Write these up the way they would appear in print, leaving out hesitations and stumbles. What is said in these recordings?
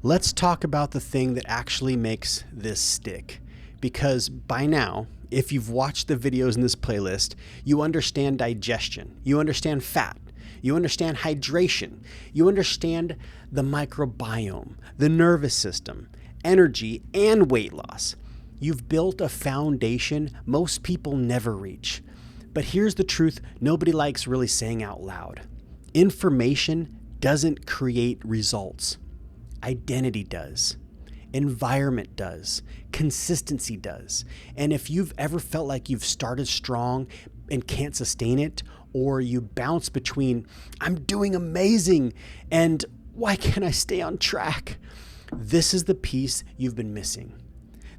Let's talk about the thing that actually makes this stick. Because by now, if you've watched the videos in this playlist, you understand digestion, you understand fat, you understand hydration, you understand the microbiome, the nervous system, energy, and weight loss. You've built a foundation most people never reach. But here's the truth nobody likes really saying out loud. Information doesn't create results. Identity does. Environment does. Consistency does. And if you've ever felt like you've started strong and can't sustain it, or you bounce between, I'm doing amazing, and why can't I stay on track? This is the piece you've been missing.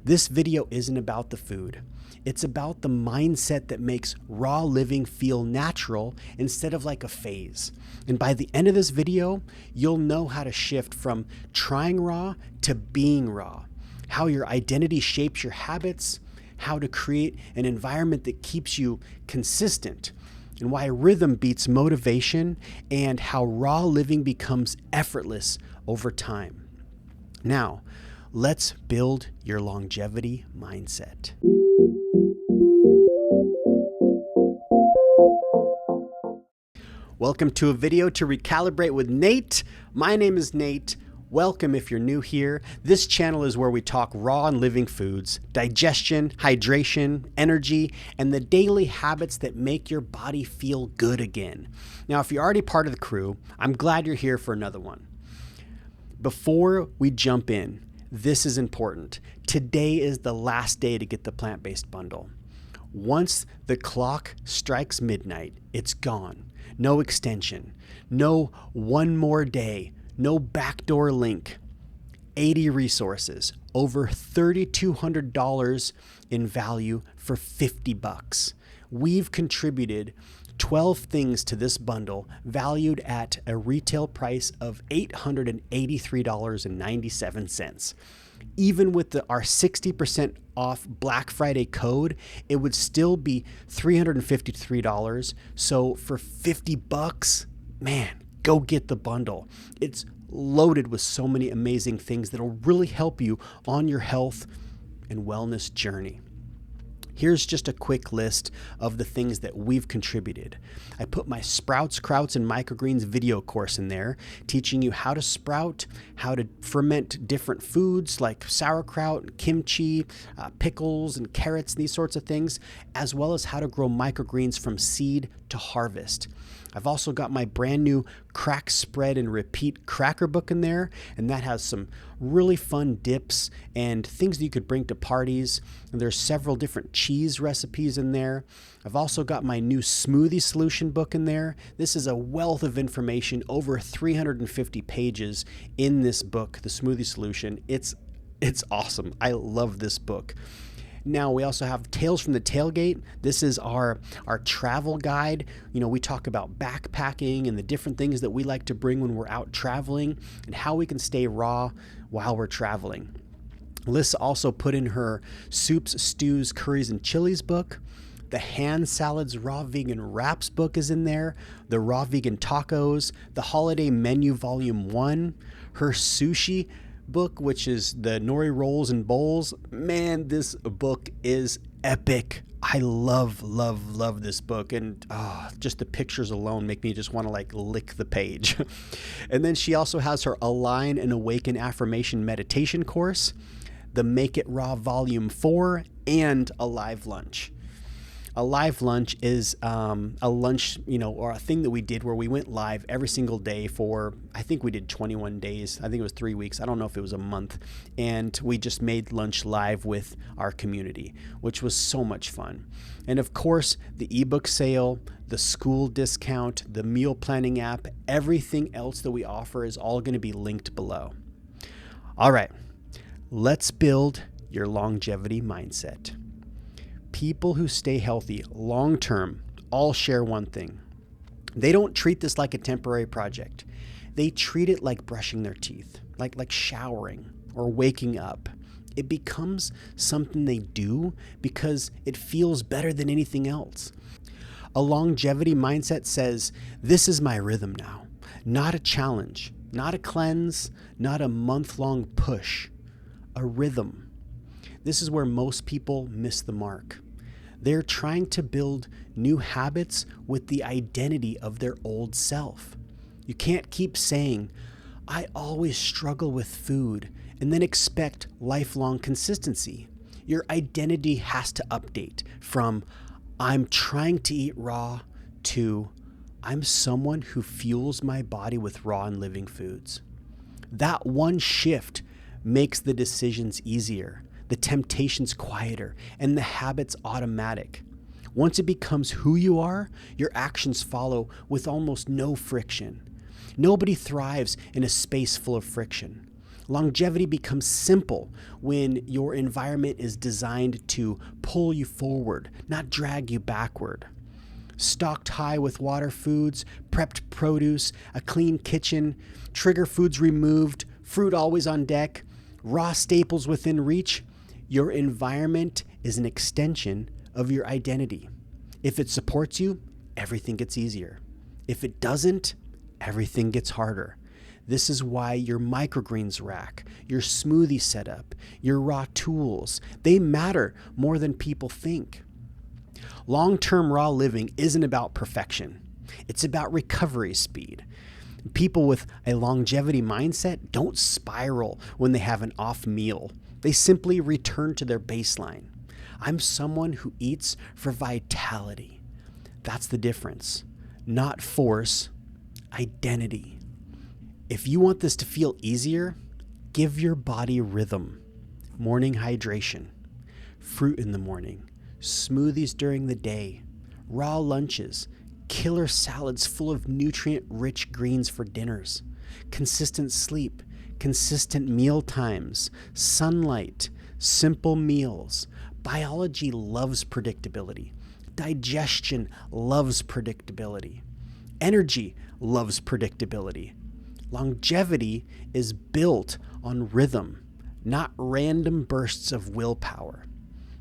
This video isn't about the food. It's about the mindset that makes raw living feel natural instead of like a phase. And by the end of this video, you'll know how to shift from trying raw to being raw, how your identity shapes your habits, how to create an environment that keeps you consistent, and why rhythm beats motivation, and how raw living becomes effortless over time. Now, let's build your longevity mindset. Welcome to a video to recalibrate with Nate. My name is Nate. Welcome if you're new here. This channel is where we talk raw and living foods, digestion, hydration, energy, and the daily habits that make your body feel good again. Now, if you're already part of the crew, I'm glad you're here for another one. Before we jump in, this is important. Today is the last day to get the plant-based bundle. Once the clock strikes midnight, it's gone. No extension, no one more day, no backdoor link. 80 resources, over $3,200 in value for $50. We've contributed 12 things to this bundle valued at a retail price of $883.97. Even with our 60% off Black Friday code, it would still be $353. So for $50, man, go get the bundle. It's loaded with so many amazing things that'll really help you on your health and wellness journey. Here's just a quick list of the things that we've contributed. I put my Sprouts, Krauts, and Microgreens video course in there, teaching you how to sprout, how to ferment different foods like sauerkraut, kimchi, pickles, and carrots, these sorts of things, as well as how to grow microgreens from seed to harvest. I've also got my brand new Crack, Spread, and Repeat cracker book in there, and that has some really fun dips and things that you could bring to parties. And there's several different cheese recipes in there. I've also got my new smoothie solution book in there. This is a wealth of information, over 350 pages in this book, the smoothie solution. It's awesome. I love this book. Now, we also have Tales from the Tailgate. This is our travel guide. You know, we talk about backpacking and the different things that we like to bring when we're out traveling and how we can stay raw while we're traveling. Liz also put in her Soups, Stews, Curries, and Chilies book. The Hand Salads Raw Vegan Wraps book is in there. The Raw Vegan Tacos. The Holiday Menu Volume 1. Her Sushi book, which is the nori rolls and bowls. Man, this book is epic. I love this book, and just the pictures alone make me just want to like lick the page. And then she also has her Align and Awaken Affirmation Meditation course, the Make It Raw Volume 4, and a live lunch. A live lunch is a lunch, or a thing that we did where we went live every single day for, I think we did 21 days. I think it was 3 weeks. I don't know if it was a month. And we just made lunch live with our community, which was so much fun. And of course, the ebook sale, the school discount, the meal planning app, everything else that we offer is all going to be linked below. All right, let's build your longevity mindset. People who stay healthy long-term all share one thing. They don't treat this like a temporary project. They treat it like brushing their teeth, like showering or waking up. It becomes something they do because it feels better than anything else. A longevity mindset says, this is my rhythm now, not a challenge. Not a cleanse, not a month-long push, a rhythm. This is where most people miss the mark. They're trying to build new habits with the identity of their old self. You can't keep saying, I always struggle with food, and then expect lifelong consistency. Your identity has to update from, I'm trying to eat raw, to, I'm someone who fuels my body with raw and living foods. That one shift makes the decisions easier, the temptations quieter, and the habits automatic. Once it becomes who you are, your actions follow with almost no friction. Nobody thrives in a space full of friction. Longevity becomes simple when your environment is designed to pull you forward, not drag you backward. Stocked high with water foods, prepped produce, a clean kitchen, trigger foods removed, fruit always on deck, raw staples within reach, your environment is an extension of your identity. If it supports you, everything gets easier. If it doesn't, everything gets harder. This is why your microgreens rack, your smoothie setup, your raw tools, they matter more than people think. Long-term raw living isn't about perfection. It's about recovery speed. People with a longevity mindset don't spiral when they have an off meal. They simply return to their baseline. I'm someone who eats for vitality. That's the difference. Not force, identity. If you want this to feel easier, give your body rhythm. Morning hydration, fruit in the morning, smoothies during the day, raw lunches, killer salads full of nutrient-rich greens for dinners, consistent sleep, consistent meal times, sunlight, simple meals. Biology loves predictability. Digestion loves predictability. Energy loves predictability. Longevity is built on rhythm, not random bursts of willpower.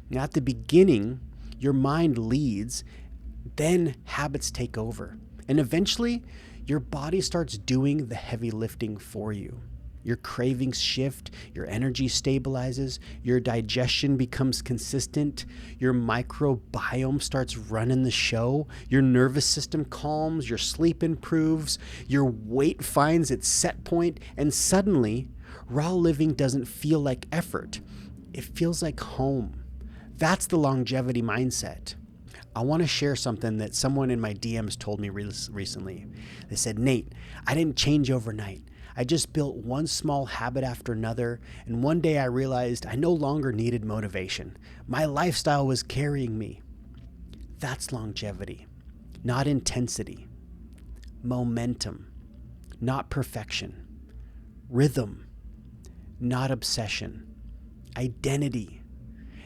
Now, at the beginning, your mind leads, then habits take over. And eventually, your body starts doing the heavy lifting for you. Your cravings shift, your energy stabilizes, your digestion becomes consistent, your microbiome starts running the show, your nervous system calms, your sleep improves, your weight finds its set point, and suddenly, raw living doesn't feel like effort. It feels like home. That's the longevity mindset. I want to share something that someone in my DMs told me recently. They said, Nate, I didn't change overnight. I just built one small habit after another, and one day I realized I no longer needed motivation. My lifestyle was carrying me. That's longevity, not intensity. Momentum, not perfection. Rhythm, not obsession. Identity.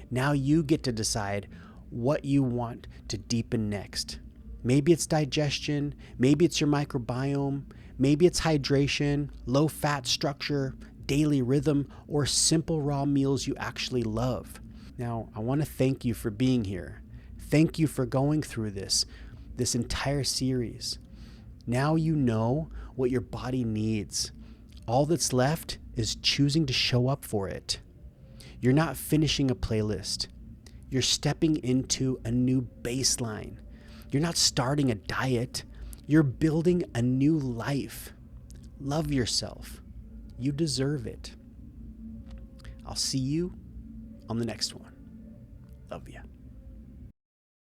Now you get to decide what you want to deepen next. Maybe it's digestion, maybe it's your microbiome, maybe it's hydration, low-fat structure, daily rhythm, or simple raw meals you actually love. Now, I want to thank you for being here. Thank you for going through this entire series. Now you know what your body needs. All that's left is choosing to show up for it. You're not finishing a playlist. You're stepping into a new baseline. You're not starting a diet. You're building a new life. Love yourself. You deserve it. I'll see you on the next one. Love ya.